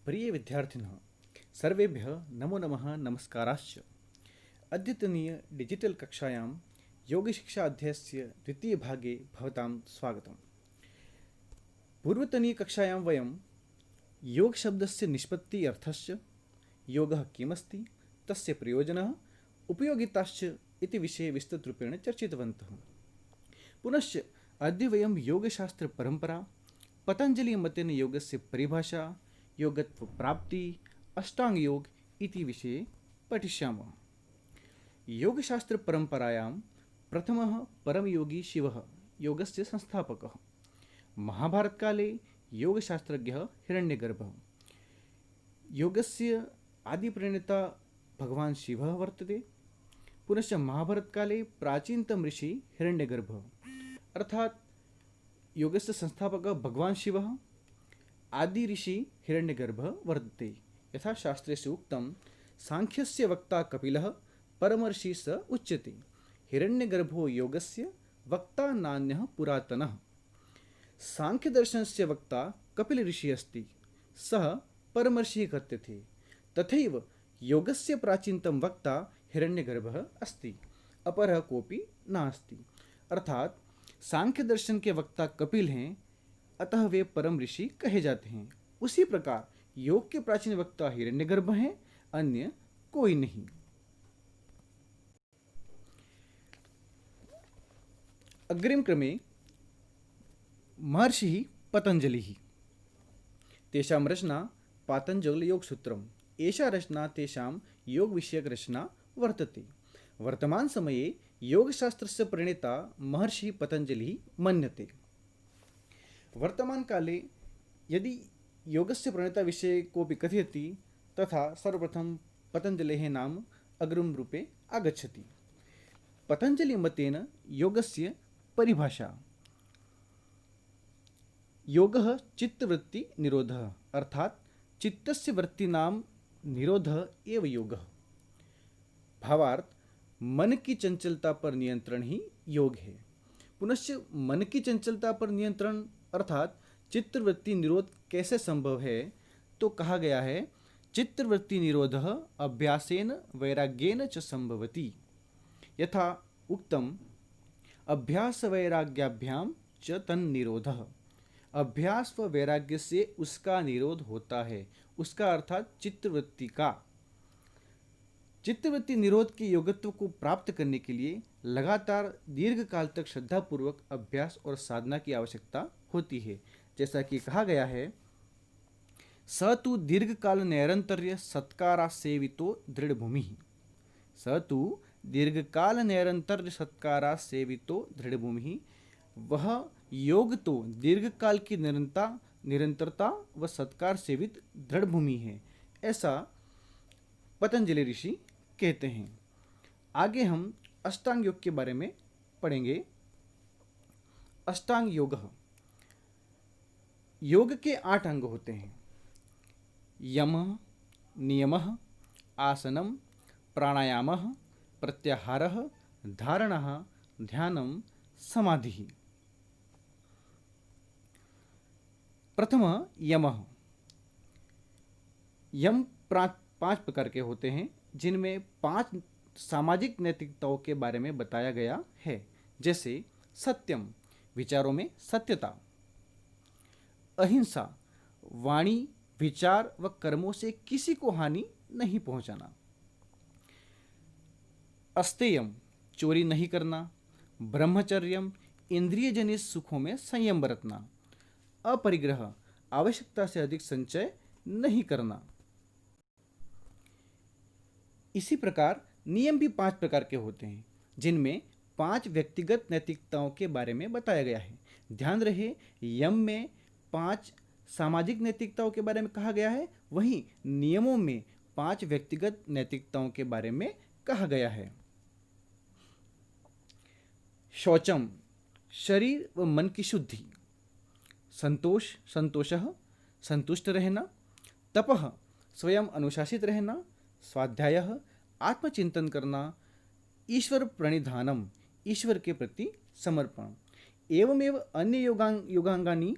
प्रिय विद्यार्थिनः सर्वेभ्यः नमो नमः नमस्काराश्च। अद्यतनीय डिजिटल कक्षायां योगशिक्षा अध्यायस्य द्वितीयभागे भवतां स्वागतम्। पूर्वतनीय कक्षायां वयं योगशब्दस्य निष्पत्ति अर्थश्च, योगः किमस्ति, तस्य प्रयोजनः, उपयोगिताश्च इति विषये विस्तृतरूपेण चर्चितवन्तः। पुनश्च अद्य वयं योगशास्त्रपरम्परा, पतञ्जलिमतेन योगस्य परिभाषा, योगत्व प्राप्ति, अष्टांग योग इति विषये पठिष्यामः। योगशास्त्र परंपरायां प्रथमः परमयोगी शिवः योगस्य संस्थापकः। महाभारतकाले योगशास्त्रज्ञः हिरण्यगर्भः। योगस्य आदिप्रणेता भगवान् शिवः वर्तते। पुनश्च महाभारतकाले प्राचीनतम ऋषि हिरण्यगर्भः, अर्थात योगस्य संस्थापकः भगवान् शिवः, आदि ऋषि हिरण्यगर्भः वर्तते। यथा शास्त्रेषु उक्तं, सांख्यस्य वक्ता कपिलः परमर्षि स उच्यते, हिरण्यगर्भो योगस्य वक्ता नान्यः पुरातनः। सांख्यदर्शनस्य वक्ता कपिल ऋषि अस्ति, सः परमर्षिः कथ्यते। तथैव योगस्य प्राचीनतम वक्ता हिरण्यगर्भः अस्ति, अपरः कोऽपि नास्ति। अर्थात सांख्य दर्शन के वक्ता कपिल हैं, अतः वे परम ऋषि कहे जाते हैं। उसी प्रकार योग के प्राचीन वक्ता हिरण्यगर्भ हैं, अन्य कोई नहीं। अग्रिम क्रमे महर्षि पतंजलि, तेषां रचना पातंजल योग सूत्रम, एषा रचना तेषां योग विषयक रचना वर्तते। वर्तमान समये योगशास्त्रस्य प्रणेता महर्षि पतंजलि मन्यते। वर्तमान काले यदि योगस्य प्रणेता विषये कोऽपि कथयति, तथा सर्वप्रथम पतंजलेः नाम अग्रिम रूपे आगच्छति। पतंजलि मतेन योगस्य परिभाषा: योगः चित्तवृत्ति निरोधः, अर्थात चित्तस्य वृत्तीनां निरोधः एव योगः। भावार्थ, मन की चंचलता पर नियंत्रण ही योग है। पुनश्च मन की चंचलता पर नियंत्रण अर्थात चित्तवृत्ति निरोध कैसे संभव है, तो कहा गया है, चित्तवृत्ति निरोधः अभ्यासेन वैराग्येन च संभवति। यथा उक्तम, अभ्यास वैराग्याभ्यां च तन्निरोधः। अभ्यास व वैराग्य से उसका निरोध होता है, उसका अर्थात चित्तवृत्ति का। चित्तवृत्ति निरोध के योगत्व को प्राप्त करने के लिए लगातार दीर्घ काल तक श्रद्धापूर्वक अभ्यास और साधना की आवश्यकता होती है। जैसा कि कहा गया है, स तु दीर्घ काल नैरंतर्य सत्कारा सेवितो दृढ़ भूमि। स तु दीर्घ काल नैरंतर्य सत्कारा सेवितो दृढ़ भूमि। वह योग तो दीर्घ काल की निरंतरता व सत्कार सेवित दृढ़ भूमि है, ऐसा पतंजलि ऋषि कहते हैं। आगे हम अष्टांग योग के बारे में पढ़ेंगे। अष्टांग योग, योग के 8 अंग होते हैं: यमः, नियमः, आसनम, प्राणायामः, प्रत्याहारः, धारणः, ध्यानं, समाधिः। प्रथम यमः। यम 5 प्रकार के होते हैं, जिनमें 5 सामाजिक नैतिकताओं के बारे में बताया गया है। जैसे सत्यम, विचारों में सत्यता; अहिंसा, वाणी, विचार व कर्मों से किसी को हानि नहीं पहुंचाना; अस्तेयम, चोरी नहीं करना; ब्रह्मचर्यम, इंद्रिय जनित सुखों में संयम बरतना; अपरिग्रह, आवश्यकता से अधिक संचय नहीं करना। इसी प्रकार नियम भी 5 प्रकार के होते हैं, जिनमें 5 व्यक्तिगत नैतिकताओं के बारे में बताया गया है। ध्यान रहे, यम में 5 सामाजिक नैतिकताओं के बारे में कहा गया है, वहीं नियमों में 5 व्यक्तिगत नैतिकताओं के बारे में कहा गया है। शौचम, शरीर व मन की शुद्धि; संतोषः, संतुष्ट रहना; तपः, स्वयं अनुशासित रहना; स्वाध्यायः, आत्मचिंतन करना; ईश्वर प्रणिधानम, ईश्वर के प्रति समर्पण। एवमेव अन्य योगांगानि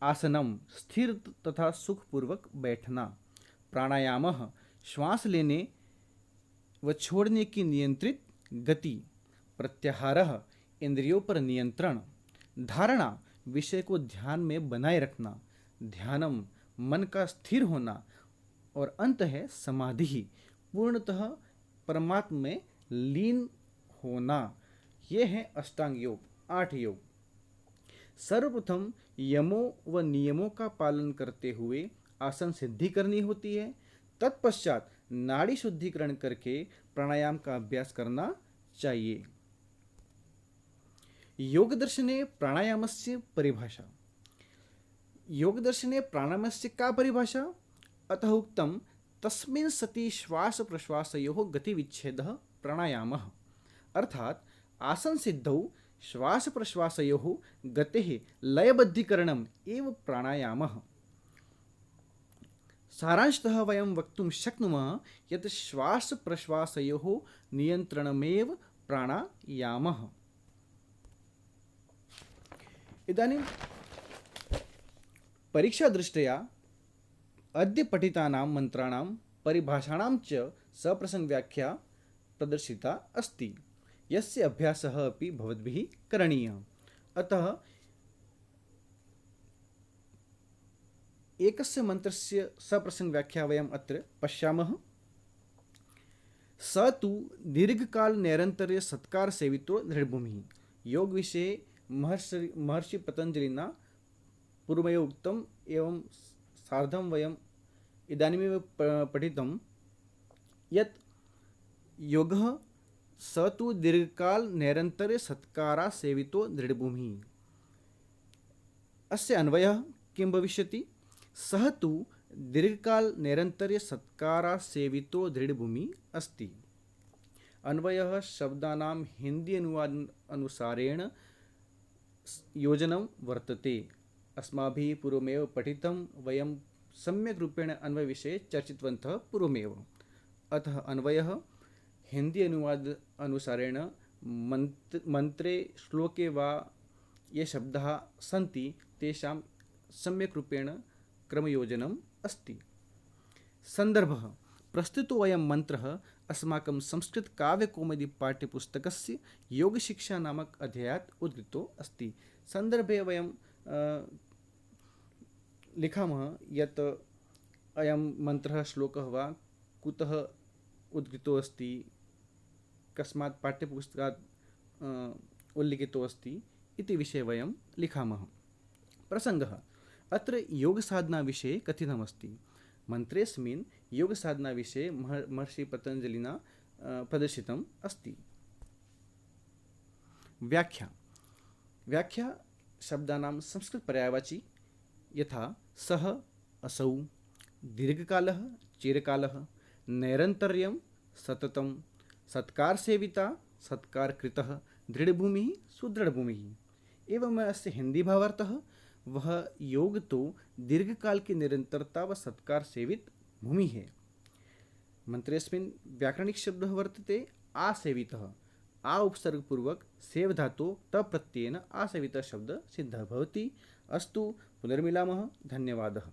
आसनम स्थिर तथा सुखपूर्वक बैठना। प्राणायाम श्वास लेने व छोड़ने की नियंत्रित गति। प्रत्याहार इंद्रियों पर नियंत्रण। धारणा विषय को ध्यान में बनाए रखना। ध्यानम मन का स्थिर होना। और अंत है समाधि, पूर्णतः परमात्मा में लीन होना। ये हैं अष्टांग योग, 8 योग। सर्वप्रथम यमों व नियमों का पालन करते हुए आसन सिद्धि करनी होती है। तत्पश्चात नाड़ी शुद्धिकरण करके प्राणायाम का अभ्यास करना चाहिए। योग दर्शने प्राणायामस्य परिभाषा। योग दर्शने प्राणायामस्य का परिभाषा? अतः उक्तम तस्मिन् सति श्वास प्रश्वासयोः गतिविच्छेदः प्राणायामः। अर्थात आसन सिद्धौ श्वास प्रश्वासयोः गतेः लयबद्धीकरणम् एव प्राणायामः। सारांशतः वयं वक्तुं शक्नुमः यत् श्वास प्रश्वासयोः नियन्त्रणमेव प्राणायामः। इदानीं परीक्षादृष्ट्या अद्य पठितानां मंत्राणां परिभाषाणां च सप्रसंगव्याख्या प्रदर्शिता अस्ति, यस्य अभ्यासः अपि भवद्भिः करणीयः। अतः एकस्य मन्त्रस्य सप्रसंगव्याख्या वयम् अत्र पश्यामः। स तु दीर्घकाल नैरन्तर्य सत्कार सेवितो दृढभूमिः। योग विषये महर्षि पतंजलिना पूर्वमेव उक्तम् एवं सार्धं वयम् इदानीमेव पठितं यत् योगः स तु दीर्घकाल नैरन्तर्य सत्कारा सेवितो दृढभूमिः। अस्य अन्वयः किं भविष्यति? सः तु दीर्घकाल नैरन्तर्य सत्कारा सेवितो दृढभूमिः अस्ति। अन्वयः शब्दानां हिंदी अनुसारेण योजनं वर्तते। अस्माभिः पूर्वमेव पठितं, वयं सम्यक् रूपेण अन्वय विषये चर्चितवन्तः पूर्वमेव। अतः अन्वयः हिंदी अनुवाद अनुसारेण मंत्रे श्लोके वा ये शब्दाः सन्ति तेषां सम्यक् रूपेण क्रमयोजनम् अस्ति। संदर्भः: प्रस्तुतो अयं मन्त्रः अस्माकं संस्कृतकाव्यकौमुदी पाठ्यपुस्तकस्य योगशिक्षा नामक अध्यायात् उद्गृतो अस्ति। संदर्भे वयं लिखामः यत् अयं मन्त्रः श्लोकः वा कुतः उद्गृतो अस्ति, कस्मात् पाठ्यपुस्तकात् उल्लिखितो अस्ति इति विषये वयं लिखामः। प्रसङ्गः: अत्र योगसाधना विषये कथितमस्ति। मन्त्रेऽस्मिन् योगसाधना विषये महर्षि पतंजलिना प्रदर्शितम् अस्ति। व्याख्या: व्याख्या शब्दानां संस्कृत पर्यायवाची यथा सः, असौ, दीर्घकालः, चिरकालः, नैरन्तर्यं, सततं, सत्कार सेविता, सत्कार कृतः, दृढ़भूमिः, सुदृढ़भूमिः। एवं अस्य हिंदी भावार्थः: वह योग तो दीर्घकाल की निरंतरता व सत्कार सेवित भूमि है। मंत्रेऽस्मिन् व्याकरणिक शब्दः वर्तते आसेवितः। आ उपसर्गपूर्वक सेव धातु तप्रत्ययेन आसेवितः शब्दः सिद्धः भवति। अस्तु, पुनर्मिलामः। धन्यवादः।